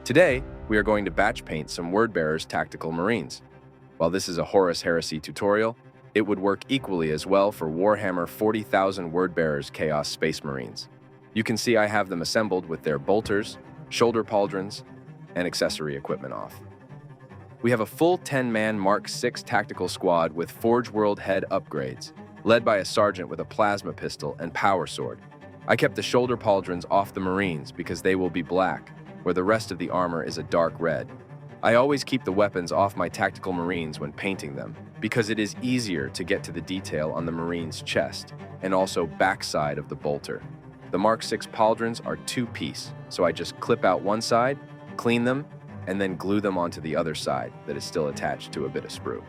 Today, we are going to batch paint some Wordbearer's tactical marines. While this is a Horus Heresy tutorial, it would work equally as well for Warhammer 40,000 Wordbearer's Chaos Space Marines. You can see I have them assembled with their bolters, shoulder pauldrons, and accessory equipment off. We have a full 10-man Mark VI tactical squad with Forge World head upgrades, led by a sergeant with a plasma pistol and power sword. I kept the shoulder pauldrons off the Marines because they will be black, where the rest of the armor is a dark red. I always keep the weapons off my tactical Marines when painting them, because it is easier to get to the detail on the Marine's chest and also backside of the bolter. The Mark VI pauldrons are two-piece, so I just clip out one side, clean them, and then glue them onto the other side that is still attached to a bit of sprue.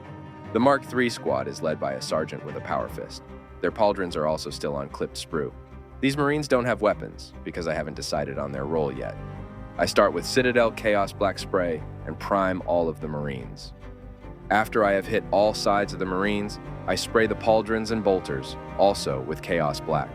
The Mark III squad is led by a sergeant with a power fist. Their pauldrons are also still on clipped sprue. These Marines don't have weapons because I haven't decided on their role yet. I start with Citadel Chaos Black Spray and prime all of the Marines. After I have hit all sides of the Marines, I spray the pauldrons and bolters, also with Chaos Black.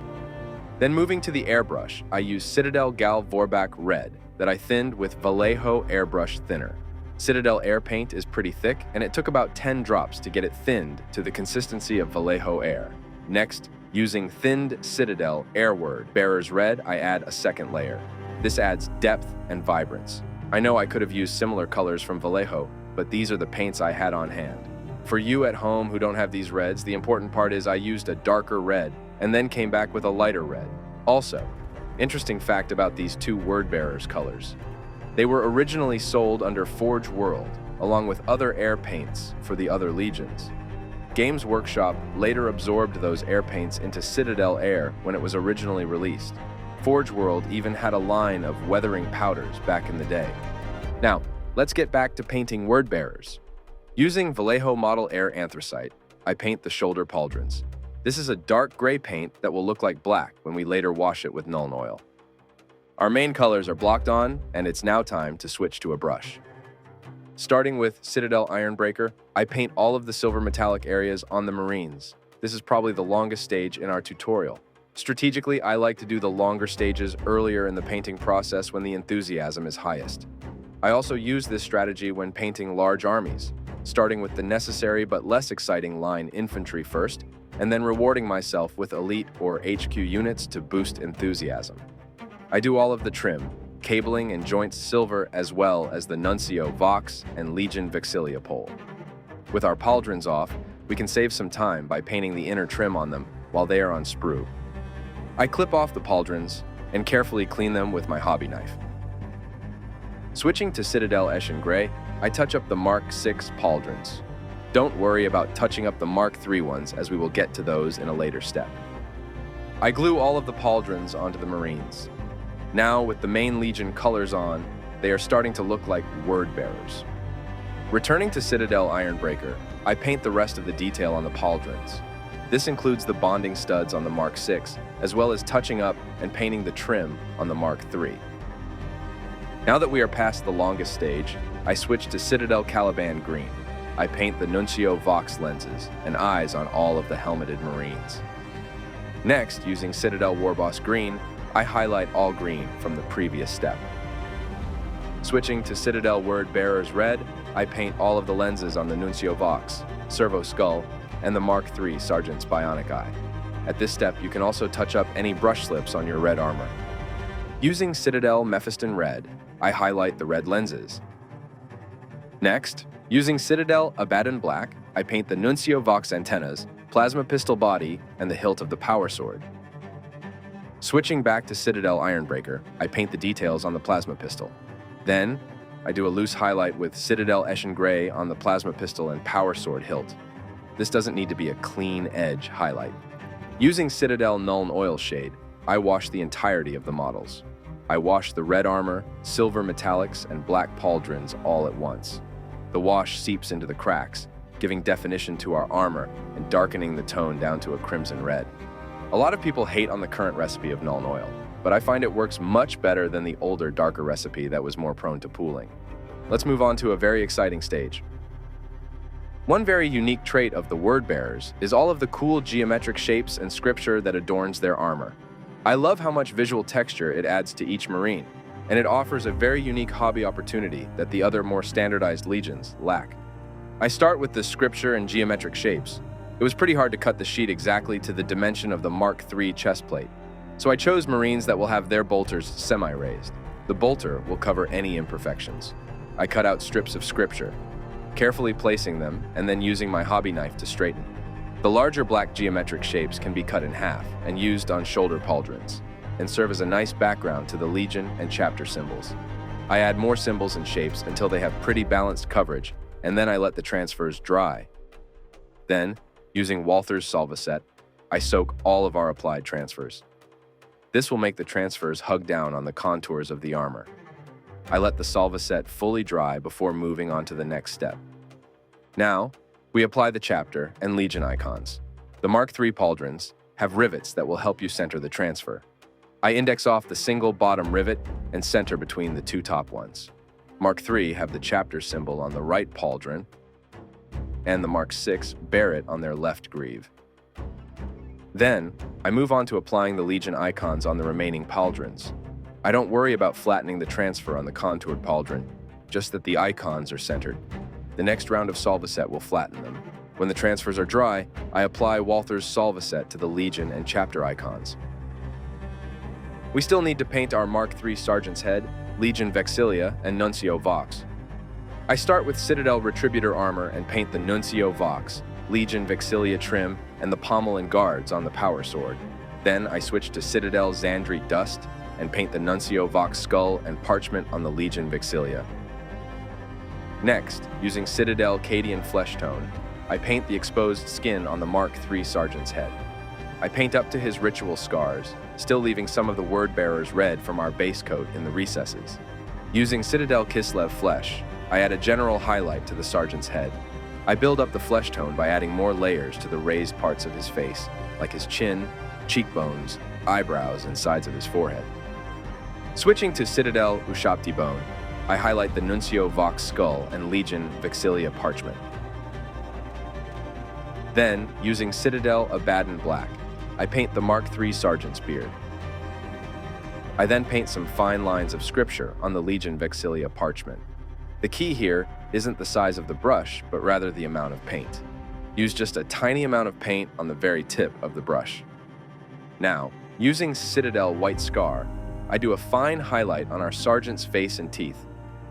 Then moving to the airbrush, I use Citadel Gal Vorbak Red that I thinned with Vallejo Airbrush Thinner. Citadel air paint is pretty thick, and it took about 10 drops to get it thinned to the consistency of Vallejo Air. Next, using thinned Citadel Airword Bearer's Red, I add a second layer. This adds depth and vibrance. I know I could have used similar colors from Vallejo, but these are the paints I had on hand. For you at home who don't have these reds, the important part is I used a darker red and then came back with a lighter red. Also, interesting fact about these two Wordbearers colors. They were originally sold under Forge World, along with other air paints for the other legions. Games Workshop later absorbed those air paints into Citadel Air when it was originally released. Forge World even had a line of weathering powders back in the day. Now, let's get back to painting Wordbearers. Using Vallejo Model Air Anthracite, I paint the shoulder pauldrons. This is a dark gray paint that will look like black when we later wash it with Nuln Oil. Our main colors are blocked on, and it's now time to switch to a brush. Starting with Citadel Ironbreaker, I paint all of the silver metallic areas on the Marines. This is probably the longest stage in our tutorial. Strategically, I like to do the longer stages earlier in the painting process when the enthusiasm is highest. I also use this strategy when painting large armies, starting with the necessary but less exciting line infantry first, and then rewarding myself with elite or HQ units to boost enthusiasm. I do all of the trim, cabling and joints silver, as well as the Nuncio Vox and Legion Vexilia pole. With our pauldrons off, we can save some time by painting the inner trim on them while they are on sprue. I clip off the pauldrons and carefully clean them with my hobby knife. Switching to Citadel Eschen Grey, I touch up the Mark VI pauldrons. Don't worry about touching up the Mark III ones, as we will get to those in a later step. I glue all of the pauldrons onto the Marines. Now, with the main Legion colors on, they are starting to look like Wordbearers. Returning to Citadel Ironbreaker, I paint the rest of the detail on the pauldrons. This includes the bonding studs on the Mark VI, as well as touching up and painting the trim on the Mark III. Now that we are past the longest stage, I switch to Citadel Caliban Green. I paint the Nuncio Vox lenses and eyes on all of the helmeted Marines. Next, using Citadel Warboss Green, I highlight all green from the previous step. Switching to Citadel Wordbearer's Red, I paint all of the lenses on the Nuncio Vox, Servo Skull, and the Mark III Sergeant's Bionic Eye. At this step, you can also touch up any brush slips on your red armor. Using Citadel Mephiston Red, I highlight the red lenses. Next, using Citadel Abaddon Black, I paint the Nuncio Vox antennas, plasma pistol body, and the hilt of the power sword. Switching back to Citadel Ironbreaker, I paint the details on the plasma pistol. Then, I do a loose highlight with Citadel Eschen Grey on the plasma pistol and power sword hilt. This doesn't need to be a clean edge highlight. Using Citadel Nuln Oil Shade, I wash the entirety of the models. I wash the red armor, silver metallics, and black pauldrons all at once. The wash seeps into the cracks, giving definition to our armor and darkening the tone down to a crimson red. A lot of people hate on the current recipe of Nuln Oil, but I find it works much better than the older, darker recipe that was more prone to pooling. Let's move on to a very exciting stage. One very unique trait of the Wordbearers is all of the cool geometric shapes and scripture that adorns their armor. I love how much visual texture it adds to each Marine, and it offers a very unique hobby opportunity that the other more standardized legions lack. I start with the scripture and geometric shapes. It was pretty hard to cut the sheet exactly to the dimension of the Mark III chest plate, so I chose Marines that will have their bolters semi-raised. The bolter will cover any imperfections. I cut out strips of scripture, carefully placing them and then using my hobby knife to straighten. The larger black geometric shapes can be cut in half and used on shoulder pauldrons, and serve as a nice background to the legion and chapter symbols. I add more symbols and shapes until they have pretty balanced coverage, and then I let the transfers dry. Then, using Walther's Solvaset, I soak all of our applied transfers. This will make the transfers hug down on the contours of the armor. I let the Solvaset fully dry before moving on to the next step. Now, we apply the chapter and legion icons. The Mark III pauldrons have rivets that will help you center the transfer. I index off the single bottom rivet and center between the two top ones. Mark III have the chapter symbol on the right pauldron, and the Mark VI bear it on their left greave. Then, I move on to applying the legion icons on the remaining pauldrons. I don't worry about flattening the transfer on the contoured pauldron, just that the icons are centered. The next round of Solvaset will flatten them. When the transfers are dry, I apply Walther's Solvaset to the legion and chapter icons. We still need to paint our Mark III Sergeant's head, Legion Vexilia, and Nuncio Vox. I start with Citadel Retributor armor and paint the Nuncio Vox, Legion Vexilia trim, and the pommel and guards on the power sword. Then I switch to Citadel Xandri dust and paint the Nuncio Vox skull and parchment on the Legion Vexilia. Next, using Citadel Cadian flesh tone, I paint the exposed skin on the Mark III Sergeant's head. I paint up to his ritual scars, still leaving some of the word bearers red from our base coat in the recesses. Using Citadel Kislev flesh, I add a general highlight to the Sergeant's head. I build up the flesh tone by adding more layers to the raised parts of his face, like his chin, cheekbones, eyebrows, and sides of his forehead. Switching to Citadel Ushabti bone, I highlight the Nuncio Vox skull and Legion Vexilia parchment. Then, using Citadel Abaddon black, I paint the Mark III Sergeant's beard. I then paint some fine lines of scripture on the Legion Vexilia parchment. The key here isn't the size of the brush, but rather the amount of paint. Use just a tiny amount of paint on the very tip of the brush. Now, using Citadel White Scar, I do a fine highlight on our Sergeant's face and teeth,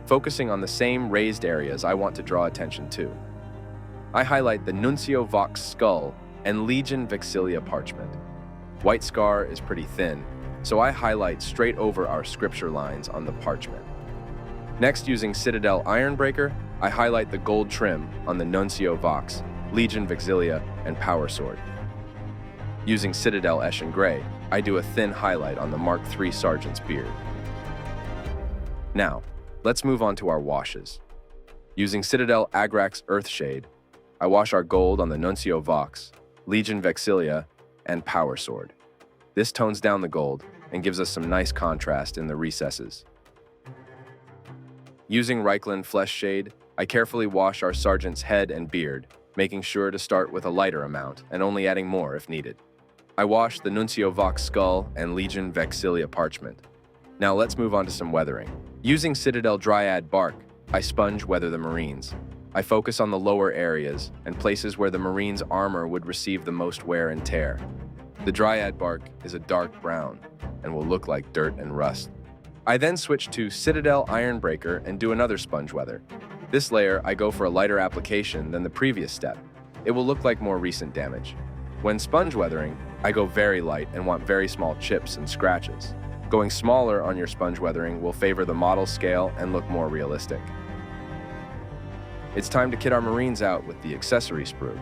focusing on the same raised areas I want to draw attention to. I highlight the Nuncio Vox skull and Legion Vexilia parchment. White Scar is pretty thin, so I highlight straight over our scripture lines on the parchment. Next, using Citadel Ironbreaker, I highlight the gold trim on the Nuncio Vox, Legion Vexilia, and Power Sword. Using Citadel Eschen Grey, I do a thin highlight on the Mark III Sergeant's beard. Now, let's move on to our washes. Using Citadel Agrax Earthshade, I wash our gold on the Nuncio Vox, Legion Vexilia, and Power Sword. This tones down the gold and gives us some nice contrast in the recesses. Using Reikland Flesh Shade, I carefully wash our Sergeant's head and beard, making sure to start with a lighter amount and only adding more if needed. I wash the Nuncio Vox skull and Legion Vexilia parchment. Now let's move on to some weathering. Using Citadel Dryad bark, I sponge weather the Marines. I focus on the lower areas and places where the Marines' armor would receive the most wear and tear. The Dryad bark is a dark brown and will look like dirt and rust. I then switch to Citadel Ironbreaker and do another sponge weather. This layer, I go for a lighter application than the previous step. It will look like more recent damage. When sponge weathering, I go very light and want very small chips and scratches. Going smaller on your sponge weathering will favor the model scale and look more realistic. It's time to kit our Marines out with the accessory sprue.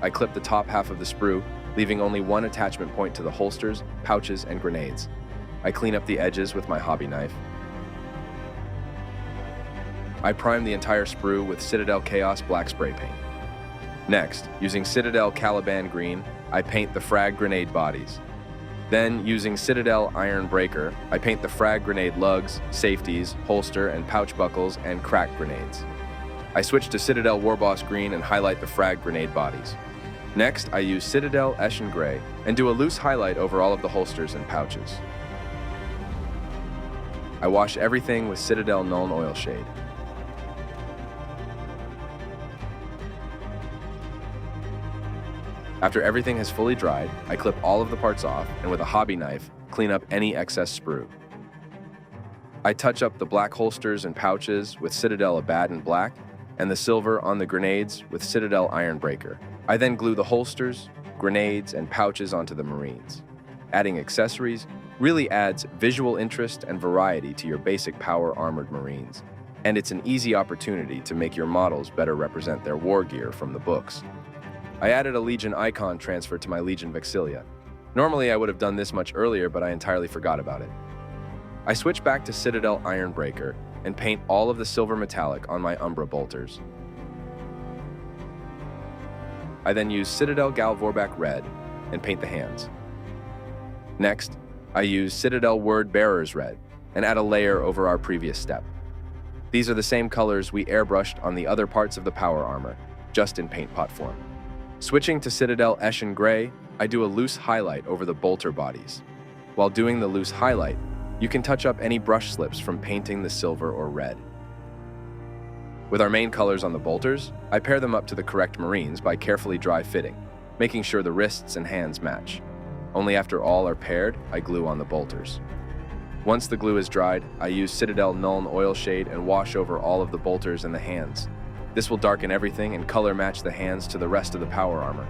I clip the top half of the sprue, leaving only one attachment point to the holsters, pouches, and grenades. I clean up the edges with my hobby knife. I prime the entire sprue with Citadel Chaos black spray paint. Next, using Citadel Caliban green, I paint the frag grenade bodies. Then, using Citadel Ironbreaker, I paint the frag grenade lugs, safeties, holster, and pouch buckles, and crack grenades. I switch to Citadel Warboss green and highlight the frag grenade bodies. Next, I use Citadel Eschen Grey and do a loose highlight over all of the holsters and pouches. I wash everything with Citadel Nuln Oil Shade. After everything has fully dried, I clip all of the parts off and with a hobby knife, clean up any excess sprue. I touch up the black holsters and pouches with Citadel Abaddon Black and the silver on the grenades with Citadel Iron Breaker. I then glue the holsters, grenades, and pouches onto the Marines. Adding accessories really adds visual interest and variety to your basic power armored Marines, and it's an easy opportunity to make your models better represent their war gear from the books. I added a Legion icon transfer to my Legion Vexilia. Normally I would have done this much earlier, but I entirely forgot about it. I switch back to Citadel Iron Breaker and paint all of the silver metallic on my Umbra bolters. I then use Citadel Gal Vorbak Red and paint the hands. Next, I use Citadel Word Bearers Red and add a layer over our previous step. These are the same colors we airbrushed on the other parts of the power armor, just in paint pot form. Switching to Citadel Eshin Gray, I do a loose highlight over the bolter bodies. While doing the loose highlight, you can touch up any brush slips from painting the silver or red. With our main colors on the bolters, I pair them up to the correct Marines by carefully dry fitting, making sure the wrists and hands match. Only after all are paired, I glue on the bolters. Once the glue is dried, I use Citadel Nuln Oil Shade and wash over all of the bolters and the hands. This will darken everything and color match the hands to the rest of the power armor.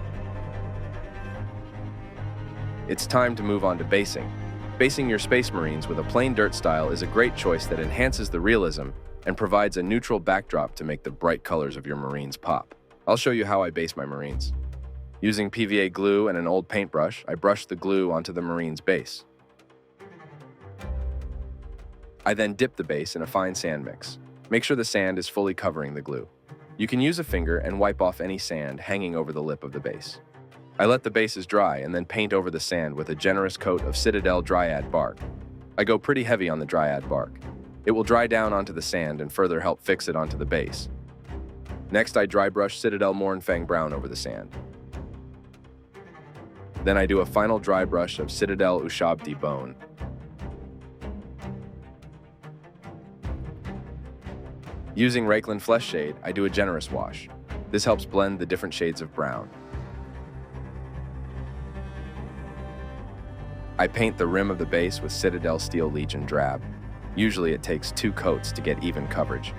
It's time to move on to basing. Basing your Space Marines with a plain dirt style is a great choice that enhances the realism and provides a neutral backdrop to make the bright colors of your Marines pop. I'll show you how I base my Marines. Using PVA glue and an old paintbrush, I brush the glue onto the Marine's base. I then dip the base in a fine sand mix. Make sure the sand is fully covering the glue. You can use a finger and wipe off any sand hanging over the lip of the base. I let the bases dry and then paint over the sand with a generous coat of Citadel Dryad Bark. I go pretty heavy on the Dryad Bark. It will dry down onto the sand and further help fix it onto the base. Next, I dry brush Citadel Mournfang Brown over the sand. Then I do a final dry brush of Citadel Ushabti Bone. Using Reikland Flesh Shade, I do a generous wash. This helps blend the different shades of brown. I paint the rim of the base with Citadel Steel Legion Drab. Usually it takes 2 coats to get even coverage.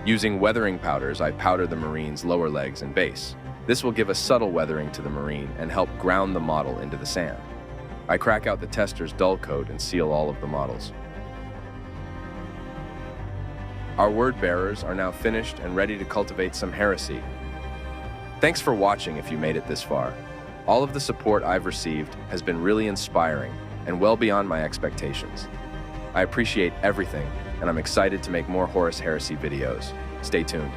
Using weathering powders, I powder the Marine's lower legs and base. This will give a subtle weathering to the Marine and help ground the model into the sand. I crack out the tester's dull coat and seal all of the models. Our word bearers are now finished and ready to cultivate some heresy. Thanks for watching if you made it this far. All of the support I've received has been really inspiring and well beyond my expectations. I appreciate everything, and I'm excited to make more Horus Heresy videos. Stay tuned.